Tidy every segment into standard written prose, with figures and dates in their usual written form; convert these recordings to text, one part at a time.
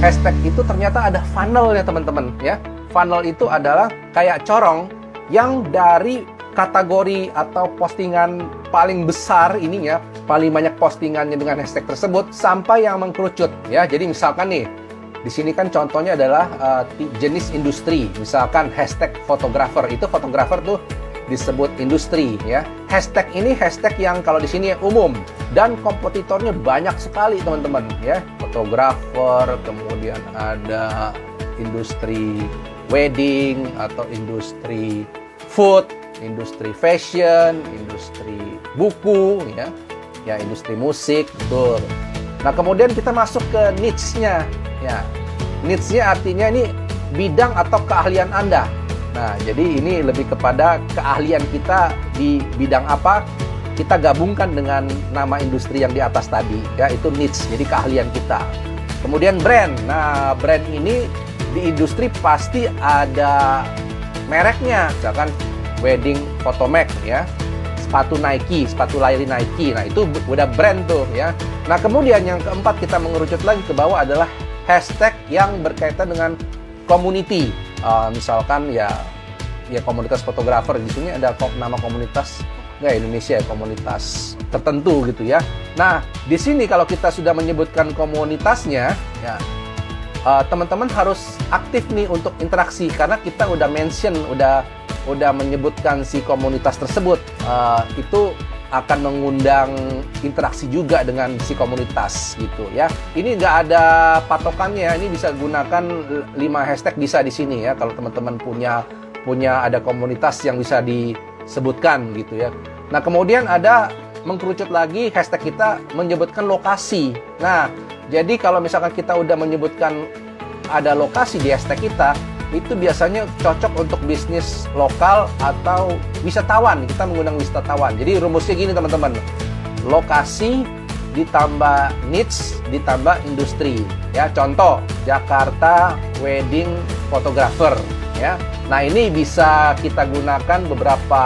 hashtag itu ternyata ada funnel ya teman-teman ya. Funnel itu adalah kayak corong yang dari kategori atau postingan paling besar ininya, paling banyak postingannya dengan hashtag tersebut sampai yang mengkerucut ya. Jadi misalkan nih, di sini kan contohnya adalah jenis industri, misalkan hashtag fotografer. Itu fotografer tuh disebut industri ya. Hashtag ini hashtag yang kalau di sini umum dan kompetitornya banyak sekali teman-teman ya. Fotografer, kemudian ada industri wedding atau industri food, industri fashion, industri buku ya. Ya, industri musik, betul. Nah, kemudian kita masuk ke niche-nya ya. Niche-nya artinya ini bidang atau keahlian Anda. Nah, jadi ini lebih kepada keahlian kita di bidang apa, kita gabungkan dengan nama industri yang di atas tadi, ya, itu niche, jadi keahlian kita. Kemudian brand, nah brand ini di industri pasti ada mereknya, misalkan wedding Photomac, ya, sepatu Nike, sepatu lari Nike, nah itu udah brand tuh, ya. Nah, kemudian yang keempat kita mengerucut lagi ke bawah adalah hashtag yang berkaitan dengan community. Misalkan ya komunitas fotografer, di sini ada nama komunitas nggak Indonesia ya, komunitas tertentu gitu ya. Nah, di sini kalau kita sudah menyebutkan komunitasnya ya, teman-teman harus aktif nih untuk interaksi karena kita udah mention, udah menyebutkan si komunitas tersebut. Itu akan mengundang interaksi juga dengan si komunitas gitu ya. Ini nggak ada patokannya, ini bisa gunakan 5 hashtag bisa di sini ya. Kalau teman-teman punya ada komunitas yang bisa disebutkan gitu ya. Nah, kemudian ada mengkerucut lagi hashtag kita menyebutkan lokasi. Nah, jadi kalau misalkan kita udah menyebutkan ada lokasi di hashtag kita, itu biasanya cocok untuk bisnis lokal atau wisatawan. Kita mengundang wisatawan. Jadi rumusnya gini teman-teman. Lokasi ditambah niche ditambah industri. Ya, contoh Jakarta wedding photographer ya. Nah, ini bisa kita gunakan beberapa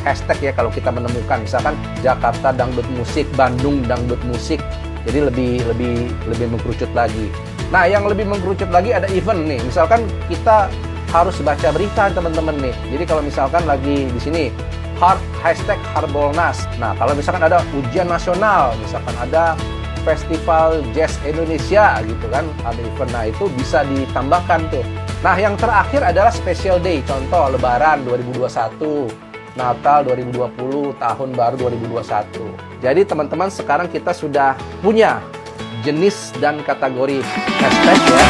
hashtag ya kalau kita menemukan misalkan Jakarta dangdut musik, Bandung dangdut musik. Jadi lebih mengkerucut lagi. Nah, yang lebih mengkerucut lagi ada event nih. Misalkan kita harus baca berita teman-teman nih. Jadi kalau misalkan lagi di sini hashtag Harbolnas. Nah, kalau misalkan ada ujian nasional, misalkan ada Festival Jazz Indonesia gitu kan, ada event. Nah, itu bisa ditambahkan tuh. Nah, yang terakhir adalah special day. Contoh Lebaran 2021, Natal 2020, Tahun Baru 2021. Jadi teman-teman sekarang kita sudah punya jenis dan kategori hashtag ya.